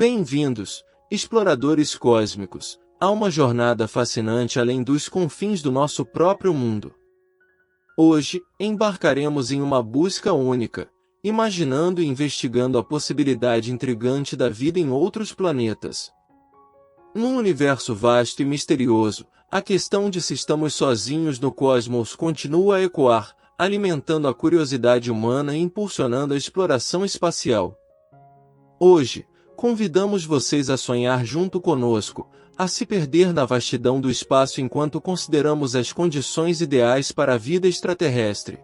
Bem-vindos, exploradores cósmicos, a uma jornada fascinante além dos confins do nosso próprio mundo. Hoje, embarcaremos em uma busca única, imaginando e investigando a possibilidade intrigante da vida em outros planetas. Num universo vasto e misterioso, a questão de se estamos sozinhos no cosmos continua a ecoar, alimentando a curiosidade humana e impulsionando a exploração espacial. Hoje, convidamos vocês a sonhar junto conosco, a se perder na vastidão do espaço enquanto consideramos as condições ideais para a vida extraterrestre.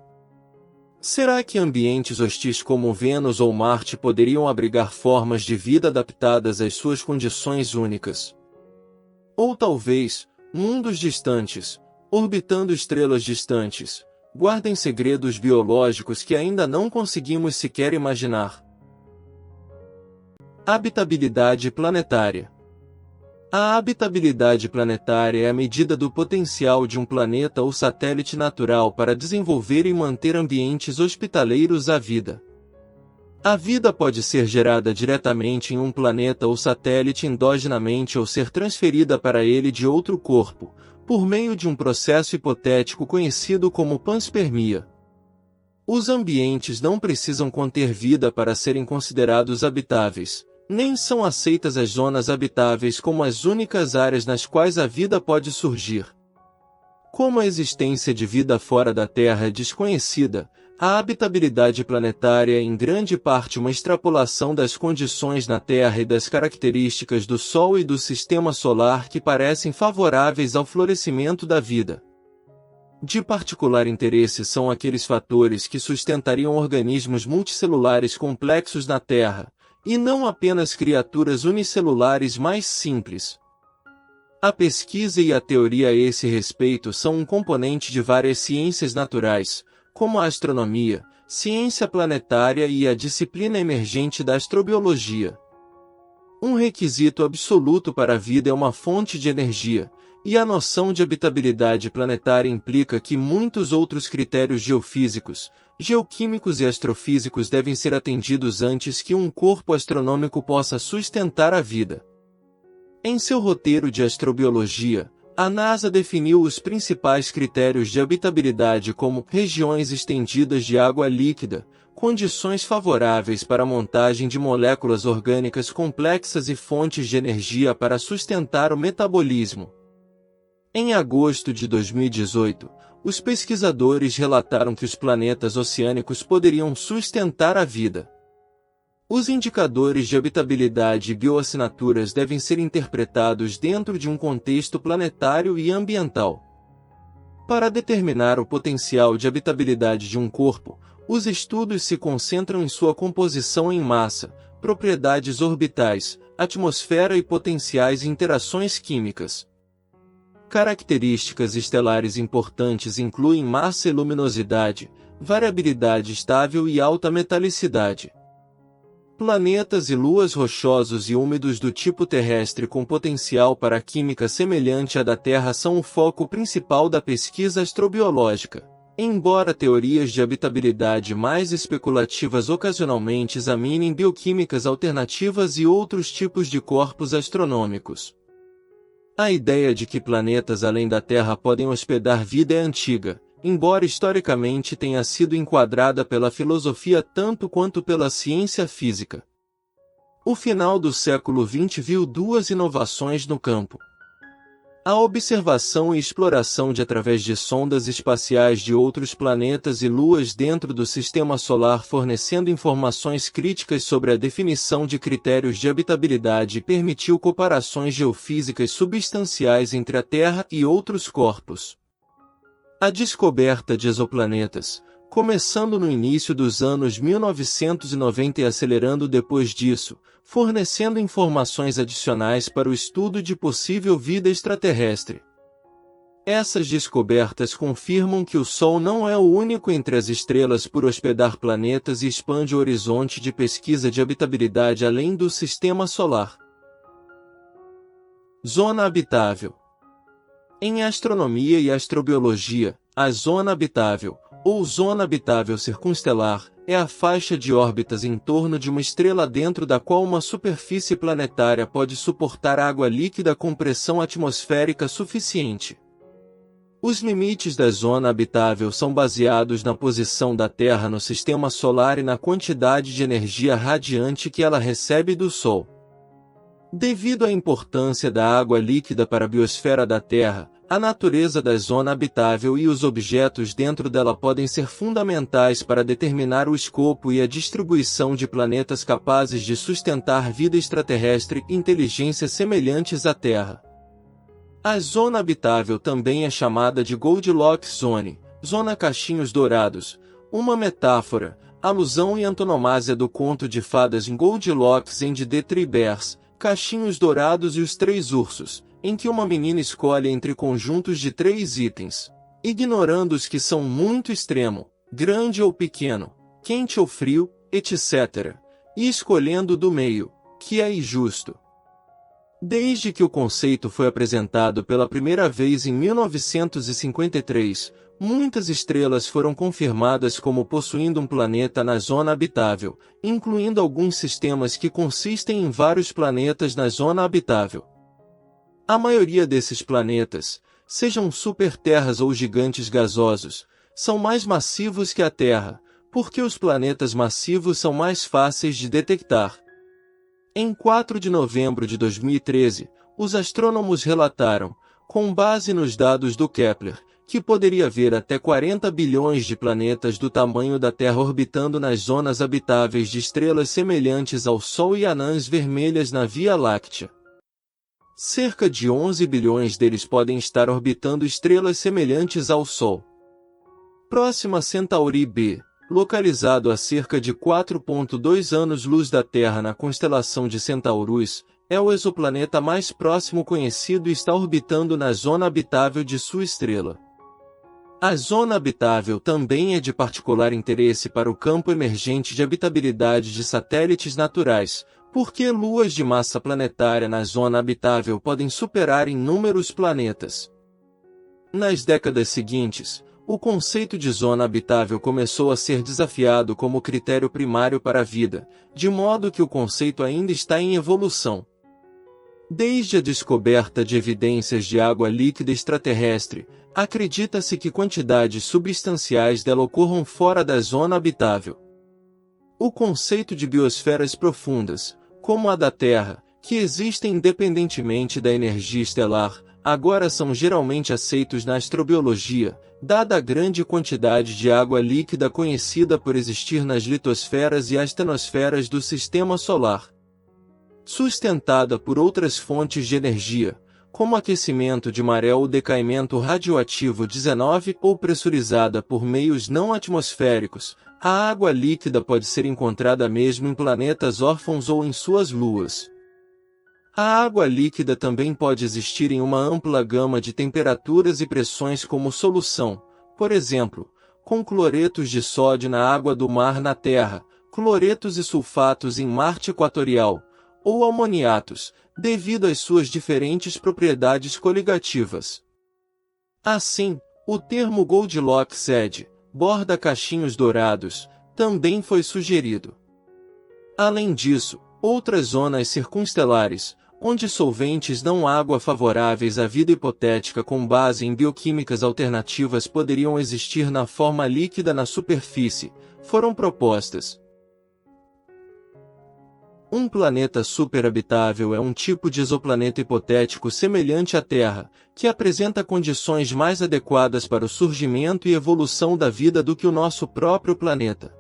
Será que ambientes hostis como Vênus ou Marte poderiam abrigar formas de vida adaptadas às suas condições únicas? Ou talvez, mundos distantes, orbitando estrelas distantes, guardem segredos biológicos que ainda não conseguimos sequer imaginar. Habitabilidade planetária. A habitabilidade planetária é a medida do potencial de um planeta ou satélite natural para desenvolver e manter ambientes hospitaleiros à vida. A vida pode ser gerada diretamente em um planeta ou satélite endogenamente ou ser transferida para ele de outro corpo, por meio de um processo hipotético conhecido como panspermia. Os ambientes não precisam conter vida para serem considerados habitáveis. Nem são aceitas as zonas habitáveis como as únicas áreas nas quais a vida pode surgir. Como a existência de vida fora da Terra é desconhecida, a habitabilidade planetária é em grande parte uma extrapolação das condições na Terra e das características do Sol e do Sistema Solar que parecem favoráveis ao florescimento da vida. De particular interesse são aqueles fatores que sustentariam organismos multicelulares complexos na Terra, e não apenas criaturas unicelulares mais simples. A pesquisa e a teoria a esse respeito são um componente de várias ciências naturais, como a astronomia, ciência planetária e a disciplina emergente da astrobiologia. Um requisito absoluto para a vida é uma fonte de energia, e a noção de habitabilidade planetária implica que muitos outros critérios geofísicos, geoquímicos e astrofísicos devem ser atendidos antes que um corpo astronômico possa sustentar a vida. Em seu roteiro de astrobiologia, a NASA definiu os principais critérios de habitabilidade como regiões estendidas de água líquida, condições favoráveis para a montagem de moléculas orgânicas complexas e fontes de energia para sustentar o metabolismo. Em agosto de 2018, os pesquisadores relataram que os planetas oceânicos poderiam sustentar a vida. Os indicadores de habitabilidade e bioassinaturas devem ser interpretados dentro de um contexto planetário e ambiental. Para determinar o potencial de habitabilidade de um corpo, os estudos se concentram em sua composição em massa, propriedades orbitais, atmosfera e potenciais interações químicas. Características estelares importantes incluem massa e luminosidade, variabilidade estável e alta metalicidade. Planetas e luas rochosos e úmidos do tipo terrestre com potencial para química semelhante à da Terra são o foco principal da pesquisa astrobiológica, embora teorias de habitabilidade mais especulativas ocasionalmente examinem bioquímicas alternativas e outros tipos de corpos astronômicos. A ideia de que planetas além da Terra podem hospedar vida é antiga, embora historicamente tenha sido enquadrada pela filosofia tanto quanto pela ciência física. O final do século XX viu duas inovações no campo. A observação e exploração através de sondas espaciais de outros planetas e luas dentro do Sistema Solar fornecendo informações críticas sobre a definição de critérios de habitabilidade permitiu comparações geofísicas substanciais entre a Terra e outros corpos. A descoberta de exoplanetas, começando no início dos anos 1990 e acelerando depois disso, fornecendo informações adicionais para o estudo de possível vida extraterrestre. Essas descobertas confirmam que o Sol não é o único entre as estrelas por hospedar planetas e expande o horizonte de pesquisa de habitabilidade além do Sistema Solar. Zona habitável. Em astronomia e astrobiologia, a zona habitável, ou zona habitável circunstelar, é a faixa de órbitas em torno de uma estrela dentro da qual uma superfície planetária pode suportar água líquida com pressão atmosférica suficiente. Os limites da zona habitável são baseados na posição da Terra no sistema solar e na quantidade de energia radiante que ela recebe do Sol. Devido à importância da água líquida para a biosfera da Terra, a natureza da zona habitável e os objetos dentro dela podem ser fundamentais para determinar o escopo e a distribuição de planetas capazes de sustentar vida extraterrestre e inteligências semelhantes à Terra. A zona habitável também é chamada de Goldilocks Zone, zona caixinhos dourados, uma metáfora, alusão e antonomásia do conto de fadas em Goldilocks and the Three Bears, Caixinhos Dourados e os Três Ursos, em que uma menina escolhe entre conjuntos de 3 itens, ignorando os que são muito extremo, grande ou pequeno, quente ou frio, etc., e escolhendo do meio, que é injusto. Desde que o conceito foi apresentado pela primeira vez em 1953, muitas estrelas foram confirmadas como possuindo um planeta na zona habitável, incluindo alguns sistemas que consistem em vários planetas na zona habitável. A maioria desses planetas, sejam superterras ou gigantes gasosos, são mais massivos que a Terra, porque os planetas massivos são mais fáceis de detectar. Em 4 de novembro de 2013, os astrônomos relataram, com base nos dados do Kepler, que poderia haver até 40 bilhões de planetas do tamanho da Terra orbitando nas zonas habitáveis de estrelas semelhantes ao Sol e anãs vermelhas na Via Láctea. Cerca de 11 bilhões deles podem estar orbitando estrelas semelhantes ao Sol. Próxima Centauri B, localizado a cerca de 4,2 anos-luz da Terra na constelação de Centaurus, é o exoplaneta mais próximo conhecido e está orbitando na zona habitável de sua estrela. A zona habitável também é de particular interesse para o campo emergente de habitabilidade de satélites naturais, porque luas de massa planetária na zona habitável podem superar inúmeros planetas. Nas décadas seguintes, o conceito de zona habitável começou a ser desafiado como critério primário para a vida, de modo que o conceito ainda está em evolução. Desde a descoberta de evidências de água líquida extraterrestre, acredita-se que quantidades substanciais dela ocorram fora da zona habitável. O conceito de biosferas profundas, como a da Terra, que existem independentemente da energia estelar, agora são geralmente aceitos na astrobiologia, dada a grande quantidade de água líquida conhecida por existir nas litosferas e astenosferas do Sistema Solar. Sustentada por outras fontes de energia, como aquecimento de maré ou decaimento radioativo 19 ou pressurizada por meios não atmosféricos, a água líquida pode ser encontrada mesmo em planetas órfãos ou em suas luas. A água líquida também pode existir em uma ampla gama de temperaturas e pressões como solução, por exemplo, com cloretos de sódio na água do mar na Terra, cloretos e sulfatos em Marte equatorial, ou amoniatos, devido às suas diferentes propriedades coligativas. Assim, o termo Goldilocks Edge, borda caixinhos dourados, também foi sugerido. Além disso, outras zonas circunstelares, onde solventes não água favoráveis à vida hipotética com base em bioquímicas alternativas poderiam existir na forma líquida na superfície, foram propostas. Um planeta superhabitável é um tipo de exoplaneta hipotético semelhante à Terra, que apresenta condições mais adequadas para o surgimento e evolução da vida do que o nosso próprio planeta.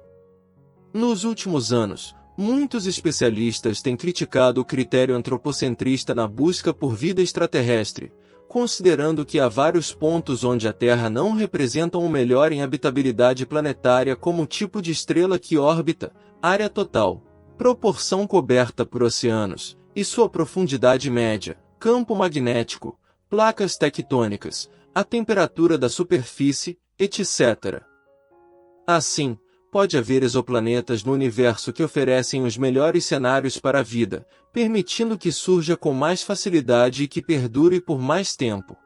Nos últimos anos, muitos especialistas têm criticado o critério antropocentrista na busca por vida extraterrestre, considerando que há vários pontos onde a Terra não representa o melhor em habitabilidade planetária como o tipo de estrela que orbita, área total, proporção coberta por oceanos, e sua profundidade média, campo magnético, placas tectônicas, a temperatura da superfície, etc. Assim, pode haver exoplanetas no universo que oferecem os melhores cenários para a vida, permitindo que surja com mais facilidade e que perdure por mais tempo.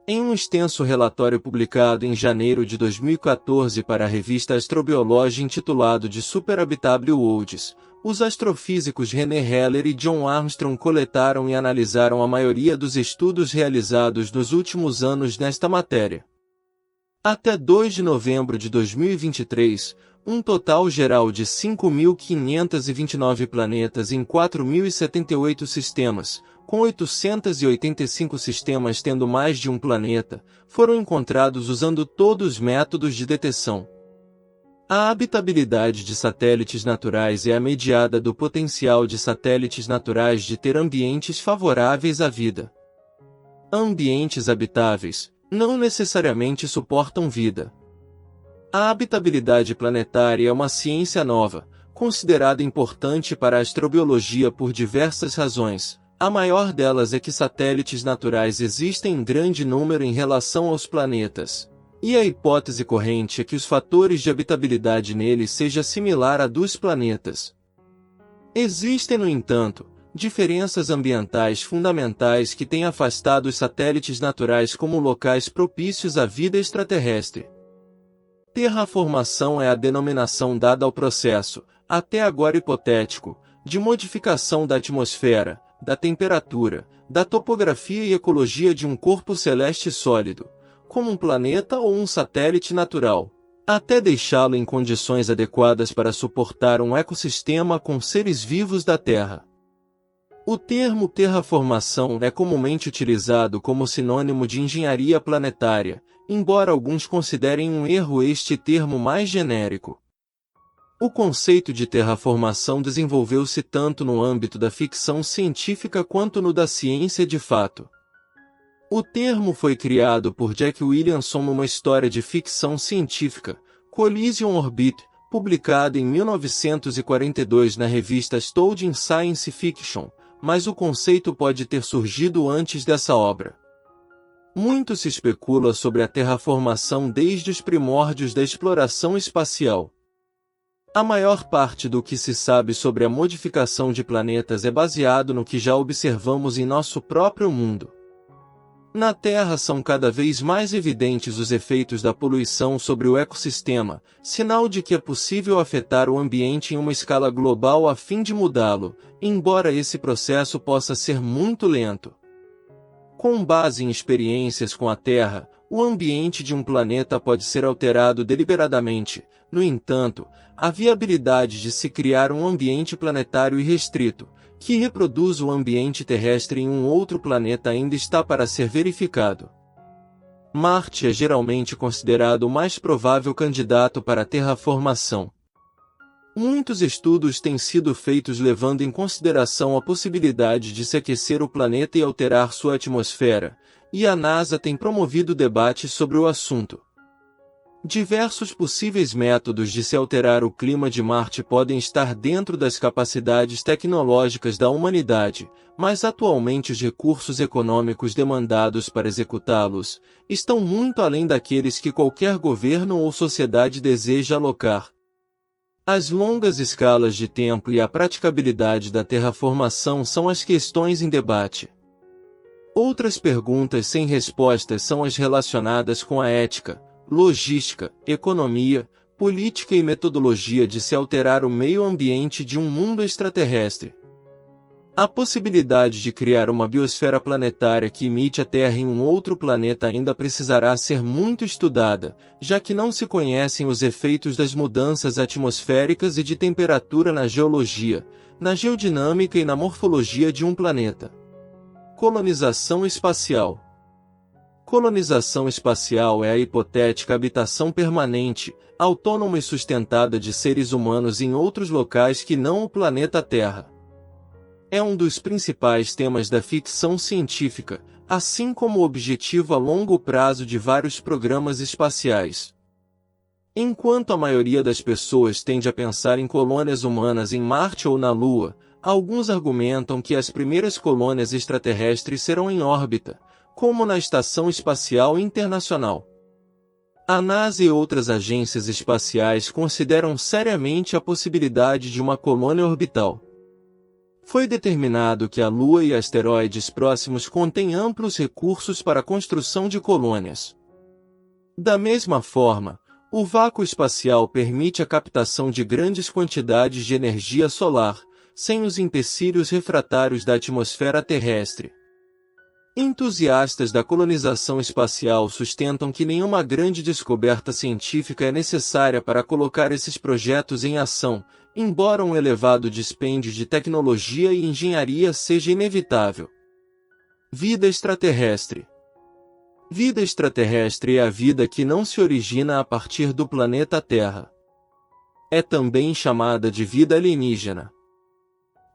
Em um extenso relatório publicado em janeiro de 2014 para a revista Astrobiology intitulado de Superhabitable Worlds, os astrofísicos René Heller e John Armstrong coletaram e analisaram a maioria dos estudos realizados nos últimos anos nesta matéria. Até 2 de novembro de 2023, um total geral de 5.529 planetas em 4.078 sistemas, com 885 sistemas tendo mais de um planeta, foram encontrados usando todos os métodos de detecção. A habitabilidade de satélites naturais é a mediada do potencial de satélites naturais de ter ambientes favoráveis à vida. Ambientes habitáveis não necessariamente suportam vida. A habitabilidade planetária é uma ciência nova, considerada importante para a astrobiologia por diversas razões. A maior delas é que satélites naturais existem em grande número em relação aos planetas. E a hipótese corrente é que os fatores de habitabilidade neles seja similar à dos planetas. Existem, no entanto, diferenças ambientais fundamentais que têm afastado os satélites naturais como locais propícios à vida extraterrestre. Terraformação é a denominação dada ao processo, até agora hipotético, de modificação da atmosfera, da temperatura, da topografia e ecologia de um corpo celeste sólido, como um planeta ou um satélite natural, até deixá-lo em condições adequadas para suportar um ecossistema com seres vivos da Terra. O termo terraformação é comumente utilizado como sinônimo de engenharia planetária, embora alguns considerem um erro este termo mais genérico. O conceito de terraformação desenvolveu-se tanto no âmbito da ficção científica quanto no da ciência de fato. O termo foi criado por Jack Williamson numa história de ficção científica, Collision Orbit, publicada em 1942 na revista Astounding Science Fiction, mas o conceito pode ter surgido antes dessa obra. Muito se especula sobre a terraformação desde os primórdios da exploração espacial. A maior parte do que se sabe sobre a modificação de planetas é baseado no que já observamos em nosso próprio mundo. Na Terra são cada vez mais evidentes os efeitos da poluição sobre o ecossistema, sinal de que é possível afetar o ambiente em uma escala global a fim de mudá-lo, embora esse processo possa ser muito lento. Com base em experiências com a Terra, o ambiente de um planeta pode ser alterado deliberadamente. No entanto, a viabilidade de se criar um ambiente planetário irrestrito, que reproduz o ambiente terrestre em um outro planeta ainda está para ser verificado. Marte é geralmente considerado o mais provável candidato para a terraformação. Muitos estudos têm sido feitos levando em consideração a possibilidade de se aquecer o planeta e alterar sua atmosfera, e a NASA tem promovido debates sobre o assunto. Diversos possíveis métodos de se alterar o clima de Marte podem estar dentro das capacidades tecnológicas da humanidade, mas atualmente os recursos econômicos demandados para executá-los estão muito além daqueles que qualquer governo ou sociedade deseja alocar. As longas escalas de tempo e a praticabilidade da terraformação são as questões em debate. Outras perguntas sem respostas são as relacionadas com a ética, logística, economia, política e metodologia de se alterar o meio ambiente de um mundo extraterrestre. A possibilidade de criar uma biosfera planetária que imite a Terra em um outro planeta ainda precisará ser muito estudada, já que não se conhecem os efeitos das mudanças atmosféricas e de temperatura na geologia, na geodinâmica e na morfologia de um planeta. Colonização espacial. Colonização espacial é a hipotética habitação permanente, autônoma e sustentada de seres humanos em outros locais que não o planeta Terra. É um dos principais temas da ficção científica, assim como o objetivo a longo prazo de vários programas espaciais. Enquanto a maioria das pessoas tende a pensar em colônias humanas em Marte ou na Lua, alguns argumentam que as primeiras colônias extraterrestres serão em órbita, como na Estação Espacial Internacional. A NASA e outras agências espaciais consideram seriamente a possibilidade de uma colônia orbital. Foi determinado que a Lua e asteroides próximos contêm amplos recursos para a construção de colônias. Da mesma forma, o vácuo espacial permite a captação de grandes quantidades de energia solar, sem os empecilhos refratários da atmosfera terrestre. Entusiastas da colonização espacial sustentam que nenhuma grande descoberta científica é necessária para colocar esses projetos em ação, embora um elevado dispêndio de tecnologia e engenharia seja inevitável. Vida extraterrestre. Vida extraterrestre é a vida que não se origina a partir do planeta Terra. É também chamada de vida alienígena.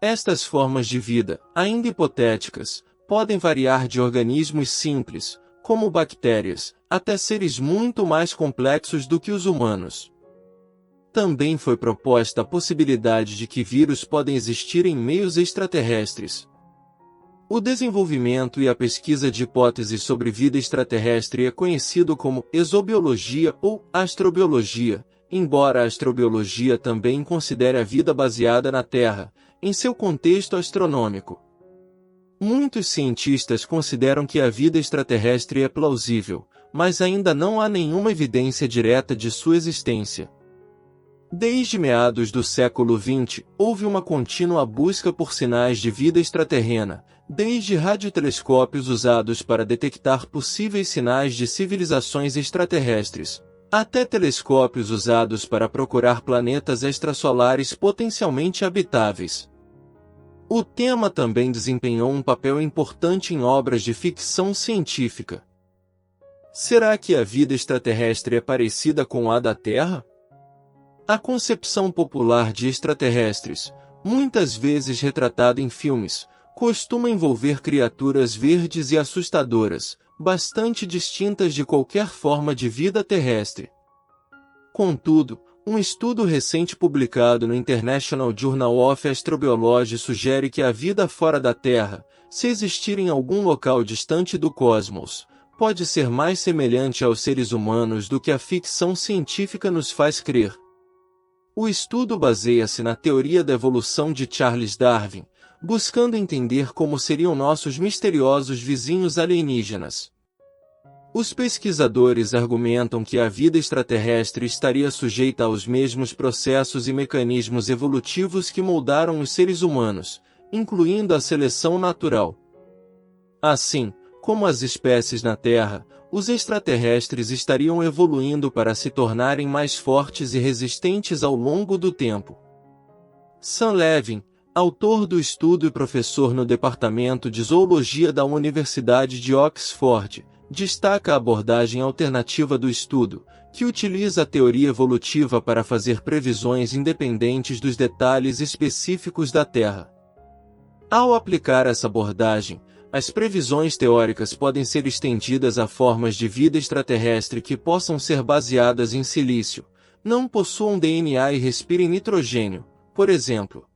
Estas formas de vida, ainda hipotéticas, podem variar de organismos simples, como bactérias, até seres muito mais complexos do que os humanos. Também foi proposta a possibilidade de que vírus podem existir em meios extraterrestres. O desenvolvimento e a pesquisa de hipóteses sobre vida extraterrestre é conhecido como exobiologia ou astrobiologia, embora a astrobiologia também considere a vida baseada na Terra, em seu contexto astronômico. Muitos cientistas consideram que a vida extraterrestre é plausível, mas ainda não há nenhuma evidência direta de sua existência. Desde meados do século XX, houve uma contínua busca por sinais de vida extraterrena, desde radiotelescópios usados para detectar possíveis sinais de civilizações extraterrestres, até telescópios usados para procurar planetas extrasolares potencialmente habitáveis. O tema também desempenhou um papel importante em obras de ficção científica. Será que a vida extraterrestre é parecida com a da Terra? A concepção popular de extraterrestres, muitas vezes retratada em filmes, costuma envolver criaturas verdes e assustadoras, bastante distintas de qualquer forma de vida terrestre. Contudo, um estudo recente publicado no International Journal of Astrobiology sugere que a vida fora da Terra, se existir em algum local distante do cosmos, pode ser mais semelhante aos seres humanos do que a ficção científica nos faz crer. O estudo baseia-se na teoria da evolução de Charles Darwin, buscando entender como seriam nossos misteriosos vizinhos alienígenas. Os pesquisadores argumentam que a vida extraterrestre estaria sujeita aos mesmos processos e mecanismos evolutivos que moldaram os seres humanos, incluindo a seleção natural. Assim, como as espécies na Terra, os extraterrestres estariam evoluindo para se tornarem mais fortes e resistentes ao longo do tempo. Sam Levin, autor do estudo e professor no Departamento de Zoologia da Universidade de Oxford, destaca a abordagem alternativa do estudo, que utiliza a teoria evolutiva para fazer previsões independentes dos detalhes específicos da Terra. Ao aplicar essa abordagem, as previsões teóricas podem ser estendidas a formas de vida extraterrestre que possam ser baseadas em silício, não possuam DNA e respirem nitrogênio, por exemplo.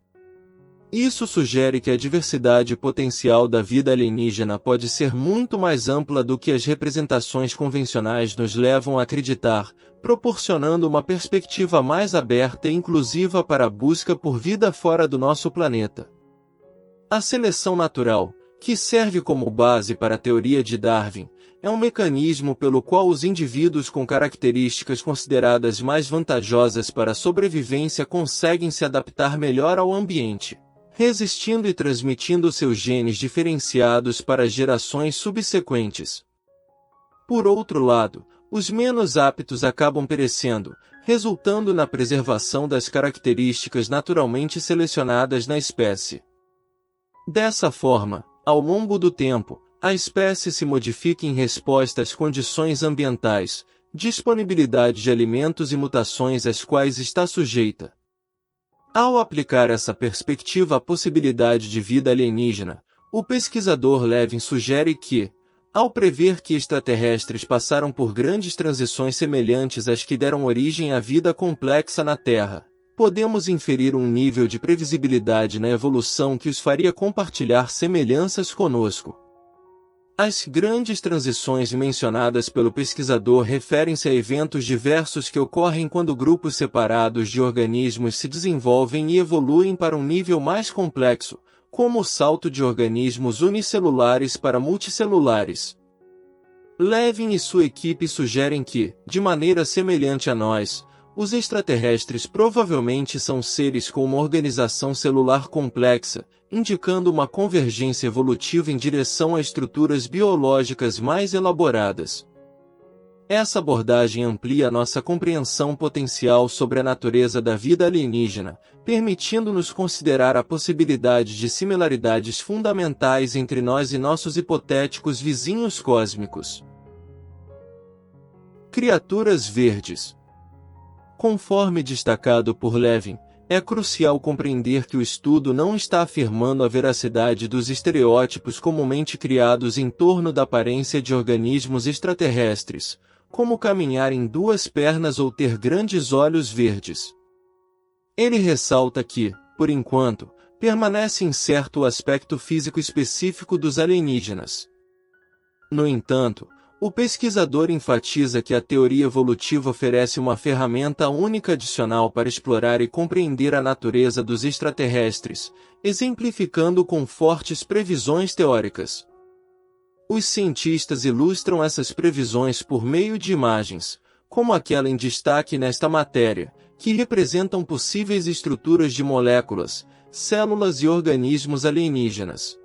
Isso sugere que a diversidade potencial da vida alienígena pode ser muito mais ampla do que as representações convencionais nos levam a acreditar, proporcionando uma perspectiva mais aberta e inclusiva para a busca por vida fora do nosso planeta. A seleção natural, que serve como base para a teoria de Darwin, é um mecanismo pelo qual os indivíduos com características consideradas mais vantajosas para a sobrevivência conseguem se adaptar melhor ao ambiente, resistindo e transmitindo seus genes diferenciados para as gerações subsequentes. Por outro lado, os menos aptos acabam perecendo, resultando na preservação das características naturalmente selecionadas na espécie. Dessa forma, ao longo do tempo, a espécie se modifica em resposta às condições ambientais, disponibilidade de alimentos e mutações às quais está sujeita. Ao aplicar essa perspectiva à possibilidade de vida alienígena, o pesquisador Levin sugere que, ao prever que extraterrestres passaram por grandes transições semelhantes às que deram origem à vida complexa na Terra, podemos inferir um nível de previsibilidade na evolução que os faria compartilhar semelhanças conosco. As grandes transições mencionadas pelo pesquisador referem-se a eventos diversos que ocorrem quando grupos separados de organismos se desenvolvem e evoluem para um nível mais complexo, como o salto de organismos unicelulares para multicelulares. Levin e sua equipe sugerem que, de maneira semelhante a nós, os extraterrestres provavelmente são seres com uma organização celular complexa, indicando uma convergência evolutiva em direção a estruturas biológicas mais elaboradas. Essa abordagem amplia nossa compreensão potencial sobre a natureza da vida alienígena, permitindo-nos considerar a possibilidade de similaridades fundamentais entre nós e nossos hipotéticos vizinhos cósmicos. Criaturas verdes. Conforme destacado por Levin, é crucial compreender que o estudo não está afirmando a veracidade dos estereótipos comumente criados em torno da aparência de organismos extraterrestres, como caminhar em duas pernas ou ter grandes olhos verdes. Ele ressalta que, por enquanto, permanece incerto o aspecto físico específico dos alienígenas. No entanto, o pesquisador enfatiza que a teoria evolutiva oferece uma ferramenta única adicional para explorar e compreender a natureza dos extraterrestres, exemplificando com fortes previsões teóricas. Os cientistas ilustram essas previsões por meio de imagens, como aquela em destaque nesta matéria, que representam possíveis estruturas de moléculas, células e organismos alienígenas.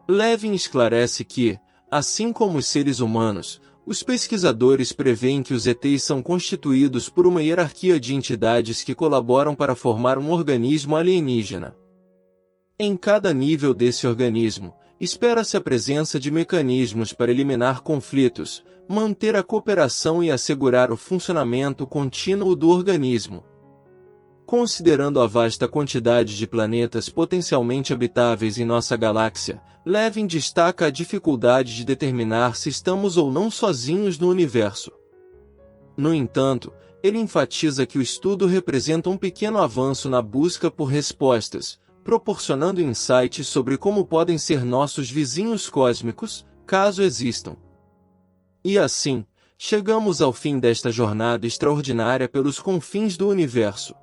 Levin esclarece que, assim como os seres humanos, os pesquisadores preveem que os ETs são constituídos por uma hierarquia de entidades que colaboram para formar um organismo alienígena. Em cada nível desse organismo, espera-se a presença de mecanismos para eliminar conflitos, manter a cooperação e assegurar o funcionamento contínuo do organismo. Considerando a vasta quantidade de planetas potencialmente habitáveis em nossa galáxia, Levin destaca a dificuldade de determinar se estamos ou não sozinhos no universo. No entanto, ele enfatiza que o estudo representa um pequeno avanço na busca por respostas, proporcionando insights sobre como podem ser nossos vizinhos cósmicos, caso existam. E assim, chegamos ao fim desta jornada extraordinária pelos confins do universo.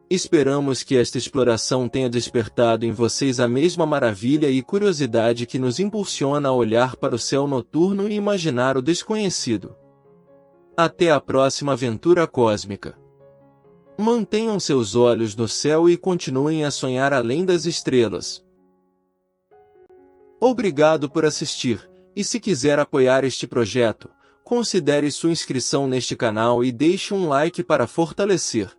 Esperamos que esta exploração tenha despertado em vocês a mesma maravilha e curiosidade que nos impulsiona a olhar para o céu noturno e imaginar o desconhecido. Até a próxima aventura cósmica. Mantenham seus olhos no céu e continuem a sonhar além das estrelas. Obrigado por assistir, e se quiser apoiar este projeto, considere sua inscrição neste canal e deixe um like para fortalecer.